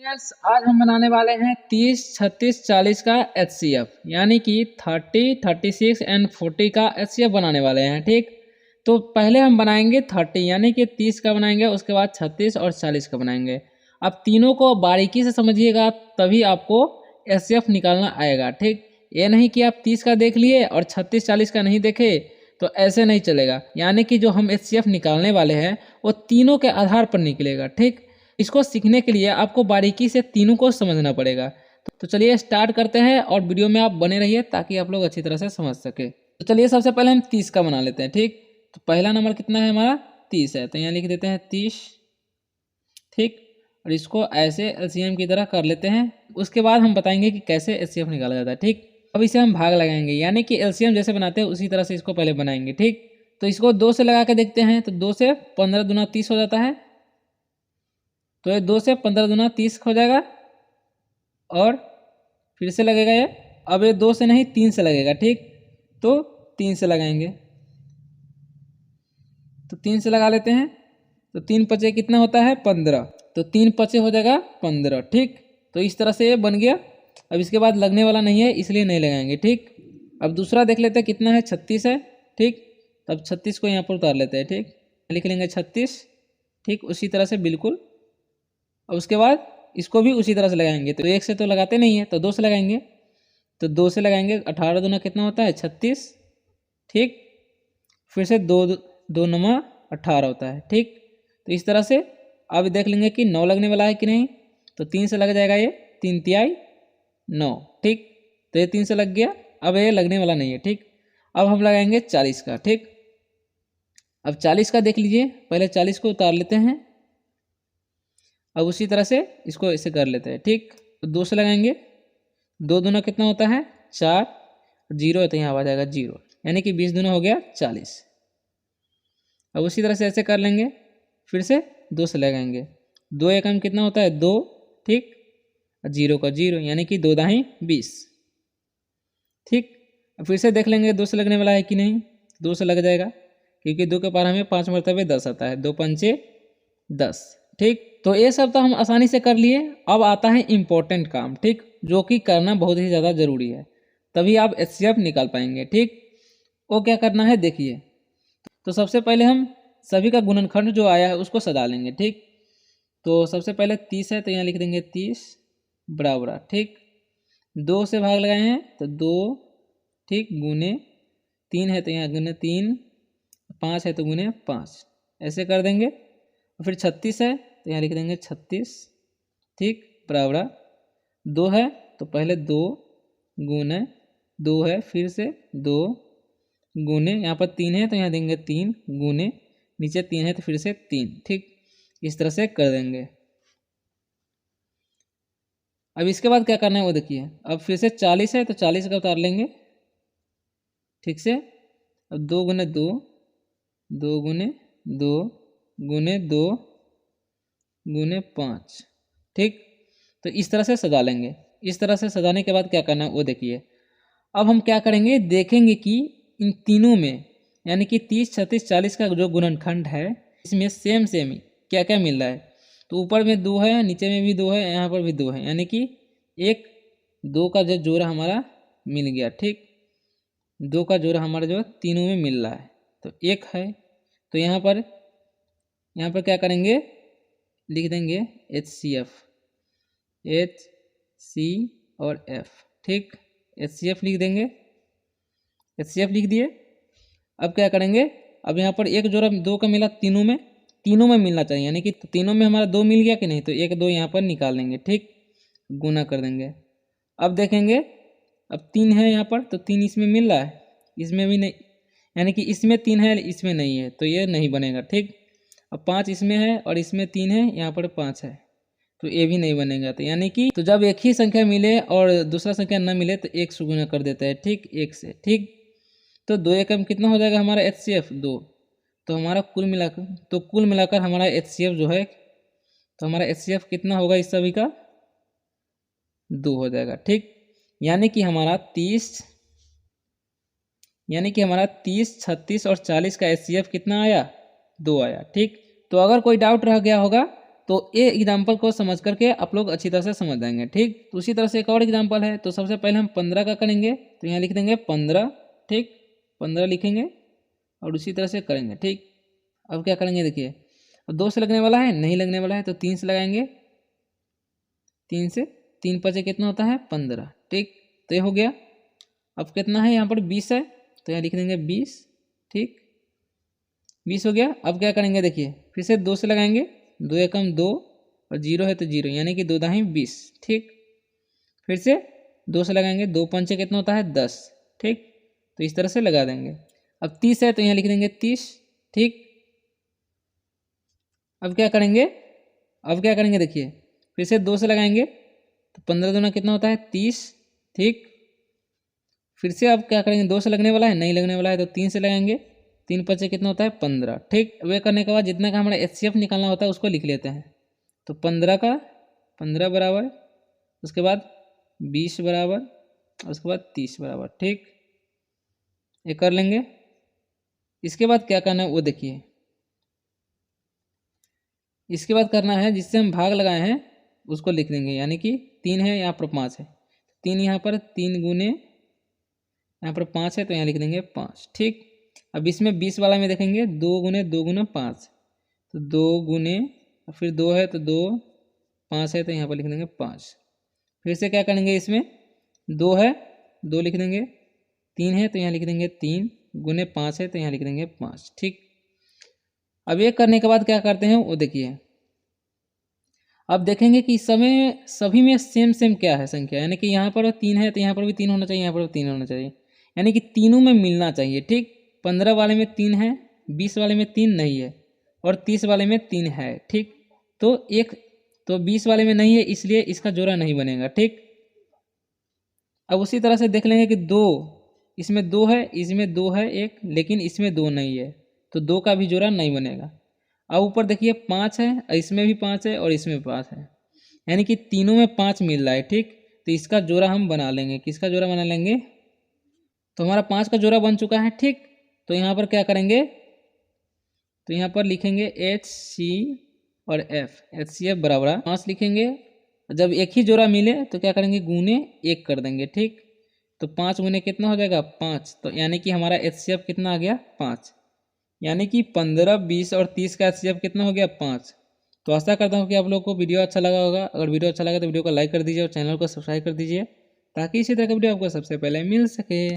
Friends आज हम बनाने वाले हैं 30, 36, 40 का एचसीएफ यानी कि 30, 36 एंड 40 का एचसीएफ बनाने वाले हैं। ठीक, तो पहले हम बनाएंगे 30 यानी कि 30 का बनाएंगे, उसके बाद 36 और 40 का बनाएंगे। अब तीनों को बारीकी से समझिएगा तभी आपको एचसीएफ निकालना आएगा। ठीक, ये नहीं कि आप 30 का देख लिए और 36, 40 का नहीं देखे तो ऐसे नहीं चलेगा। यानी कि जो हम एचसीएफ निकालने वाले हैं वो तीनों के आधार पर निकलेगा। ठीक, इसको सीखने के लिए आपको बारीकी से तीनों को समझना पड़ेगा। तो चलिए स्टार्ट करते हैं और वीडियो में आप बने रहिए ताकि आप लोग अच्छी तरह से समझ सके। तो चलिए सबसे पहले हम 30 का बना लेते हैं। ठीक, तो पहला नंबर कितना है हमारा 30 है, तो यहाँ लिख देते हैं 30। ठीक, और इसको ऐसे एलसीएम की तरह कर लेते हैं। उसके बाद हम बताएंगे कि कैसे एचसीएफ निकाला जाता है। ठीक, अब इसे हम भाग लगाएंगे यानी कि एलसीएम जैसे बनाते हैं उसी तरह से इसको पहले बनाएंगे। ठीक, तो इसको 2 से लगा के देखते हैं, तो 2 से 15 दूना 30 हो जाता है, तो ये 2 से 15 दूना 30 हो जाएगा। और फिर से लगेगा ये, अब ये 2 से नहीं 3 से लगेगा। ठीक, तो 3 से लगाएंगे, तो 3 से लगा लेते हैं, तो 3 पचे कितना होता है 15, तो 3 पचे हो जाएगा 15। ठीक, तो इस तरह से ये बन गया। अब इसके बाद लगने वाला नहीं है इसलिए नहीं लगाएंगे। ठीक, अब दूसरा देख लेते हैं कितना है 36 है। ठीक, तब 36 को यहाँ पर उतार लेते हैं। ठीक, लिख लेंगे 36। ठीक, उसी तरह से बिल्कुल। और उसके बाद इसको भी उसी तरह से लगाएंगे, तो 1 से तो लगाते नहीं है तो 2 से लगाएंगे, तो 2 से लगाएंगे 18 दूना कितना होता है 36। ठीक, फिर से 2 2 नमा 18 होता है। ठीक, तो इस तरह से अब देख लेंगे कि 9 लगने वाला है कि नहीं, तो 3 से लग जाएगा, ये 3 तिहाई 9। ठीक, तो ये 3 से लग गया, अब ये लगने वाला नहीं है। ठीक, अब हम लगाएंगे 40 का। ठीक, अब 40 का देख लीजिए, पहले 40 को उतार लेते हैं, अब उसी तरह से इसको ऐसे कर लेते हैं। ठीक, तो 2 से लगाएंगे, 2 दूना कितना होता है 4, 0 है तो यहाँ आ जाएगा 0, यानी कि 20 दूना हो गया 40। अब उसी तरह से ऐसे कर लेंगे, फिर से 2 से लगाएंगे, 2 एकम कितना होता है 2। ठीक, 0 का 0 यानी कि 2 दाही 20। ठीक, अब फिर से देख लेंगे 2 से लगने वाला है कि नहीं, 2 से लग जाएगा क्योंकि 2 के पार हमें 5 मरतबे 10 आता है, 2 पंचे 10। ठीक, तो ये सब तो हम आसानी से कर लिए। अब आता है इम्पोर्टेंट काम, ठीक, जो कि करना बहुत ही ज़्यादा ज़रूरी है, तभी आप एचसीएफ निकाल पाएंगे। ठीक, वो क्या करना है देखिए। तो सबसे पहले हम सभी का गुणनखंड जो आया है उसको सजा लेंगे। ठीक, तो सबसे पहले 30 है तो यहाँ लिख देंगे 30 बराबर। ठीक, 2 से भाग लगाए हैं तो 2। ठीक, गुने 3 है तो यहाँ गुने 3, 5 है तो गुने 5, ऐसे कर देंगे। फिर 36 है तो यहाँ लिख देंगे 36। ठीक, बराबर 2 है तो पहले 2 गुने 2 है, फिर से 2 गुने, यहाँ पर 3 है तो यहाँ देंगे 3 गुने, नीचे 3 है तो फिर से 3। ठीक, इस तरह से कर देंगे। अब इसके बाद क्या करना है वो देखिए। अब फिर से 40 है तो 40 का उतार लेंगे। ठीक से, अब 2 गुने 2, 2 गुने 2 गुने 2 गुने 5। ठीक, तो इस तरह से सजा लेंगे। इस तरह से सजाने के बाद क्या करना है वो देखिए। अब हम क्या करेंगे, देखेंगे कि इन तीनों में यानी कि 30, 36, 40 का जो गुणनखंड है इसमें सेम क्या क्या मिल रहा है। तो ऊपर में 2 है, नीचे में भी 2 है, यहाँ पर भी 2 है, यानी कि 1 2 का जो जोड़ा हमारा मिल गया। ठीक, 2 का जोड़ा हमारा जो तीनों में मिल रहा है, तो 1 है। तो यहाँ पर क्या करेंगे, लिख देंगे HCF, HC और F। ठीक, HCF लिख देंगे, HCF लिख दिए। अब क्या करेंगे, अब यहाँ पर एक जोड़ा 2 का मिला, तीनों में मिलना चाहिए, यानी कि तीनों में हमारा 2 मिल गया कि नहीं, तो 1 2 यहाँ पर निकाल देंगे। ठीक, गुना कर देंगे। अब देखेंगे, अब 3 है यहाँ पर तो 3 इसमें मिल रहा है, इसमें भी नहीं, यानी कि इसमें 3 है इसमें नहीं है तो ये नहीं बनेगा। ठीक, अब 5 इसमें है और इसमें 3 है, यहाँ पर 5 है तो ये भी नहीं बनेगा। तो यानी कि तो जब एक ही संख्या मिले और दूसरा संख्या न मिले तो 1 से गुना कर देता है। ठीक, 1 से। ठीक, तो 2 एकम कितना हो जाएगा हमारा HCF 2, तो हमारा कुल मिलाकर हमारा HCF जो है, तो हमारा HCF कितना होगा इस सभी का 2 हो जाएगा। ठीक, यानी कि हमारा 30, 36 और 40 का HCF कितना आया 2 आया। ठीक, तो अगर कोई डाउट रह गया होगा तो ये एग्जाम्पल को समझ करके आप लोग अच्छी तरह से समझ जाएंगे। ठीक, तो उसी तरह से एक और एग्जाम्पल है। तो सबसे पहले हम 15 का करेंगे, तो यहाँ लिख देंगे 15। ठीक, 15 लिखेंगे और उसी तरह से करेंगे। ठीक, अब क्या करेंगे देखिए, अब 2 से लगने वाला है, नहीं लगने वाला है तो 3 से लगाएंगे। 3 से 3 5 कितना होता है 15। ठीक, तो ये हो गया। अब कितना है यहाँ पर 20 है, तो यहाँ लिख देंगे 20। ठीक, 20 हो गया। अब क्या करेंगे देखिए, फिर से 2 से लगाएंगे, 2 एकम 2 और 0 है तो 0, यानी कि 2 दाही 20। ठीक, फिर से 2 से लगाएंगे, 2 पंचे कितना होता है 10। ठीक, तो इस तरह से लगा देंगे। अब 30 है तो यहाँ लिख देंगे 30। ठीक, अब क्या करेंगे देखिए, फिर से 2 से लगाएंगे तो 15 दूना कितना होता है 30। ठीक, फिर से अब क्या करेंगे, 2 से लगने वाला है, नहीं लगने वाला है तो 3 से लगाएंगे। 3 5 कितना होता है 15। ठीक, वे करने के बाद जितना का हमारा HCF निकालना होता है उसको लिख लेते हैं। तो 15 का 15 बराबर, उसके बाद 20 बराबर, उसके बाद 30 बराबर। ठीक, ये कर लेंगे। इसके बाद क्या करना है वो देखिए, इसके बाद करना है जिससे हम भाग लगाए हैं उसको लिख देंगे, यानी कि 3 है यहाँ पर 5 है, 3 यहाँ पर 3 गुने यहाँ पर 5 है तो यहाँ लिख देंगे 5। ठीक, अब इसमें 20 वाला में देखेंगे 2 गुने 5, तो 2 गुने फिर 2 है तो 2, 5 है तो यहाँ पर लिख देंगे 5। फिर से क्या करेंगे, इसमें 2 है 2 लिख देंगे, 3 है तो यहाँ लिख देंगे 3, गुने 5 है तो यहाँ लिख देंगे 5। ठीक, अब ये करने के बाद क्या करते हैं वो देखिए, अब देखेंगे कि समय सभी में सेम क्या है संख्या, यानी कि यहाँ पर 3 है तो यहाँ पर भी 3 होना चाहिए, यहाँ पर भी 3 होना चाहिए, यानी कि तीनों में मिलना चाहिए। ठीक, 15 वाले में 3 है, 20 वाले में 3 नहीं है और 30 वाले में 3 है। ठीक, तो 20 वाले में नहीं है इसलिए इसका जोड़ा नहीं बनेगा। ठीक, अब उसी तरह से देख लेंगे कि 2 इसमें 2 है, इसमें 2 है एक, लेकिन इसमें 2 नहीं है तो 2 का भी जोड़ा नहीं बनेगा। अब ऊपर देखिए 5 है, इसमें भी 5 है और इसमें 5 है, यानी कि तीनों में 5 मिल रहा है। ठीक, तो इसका जोड़ा हम बना लेंगे। किसका जोड़ा बना लेंगे, तो हमारा 5 का जोड़ा बन चुका है। ठीक, तो यहाँ पर क्या करेंगे, तो यहाँ पर लिखेंगे HC और F, HCF बराबर 5 लिखेंगे। जब एक ही जोड़ा मिले तो क्या करेंगे, गुने 1 कर देंगे। ठीक, तो 5 गुने कितना हो जाएगा 5, तो यानी कि हमारा HCF कितना आ गया 5, यानी कि 15, 20 और 30 का HCF कितना हो गया 5। तो आशा करता हूँ कि आप लोगों को वीडियो अच्छा लगा होगा। अगर वीडियो अच्छा लगा तो वीडियो को लाइक कर दीजिए और चैनल को सब्सक्राइब कर दीजिए ताकि इसी तरह का वीडियो आपको सबसे पहले मिल सके।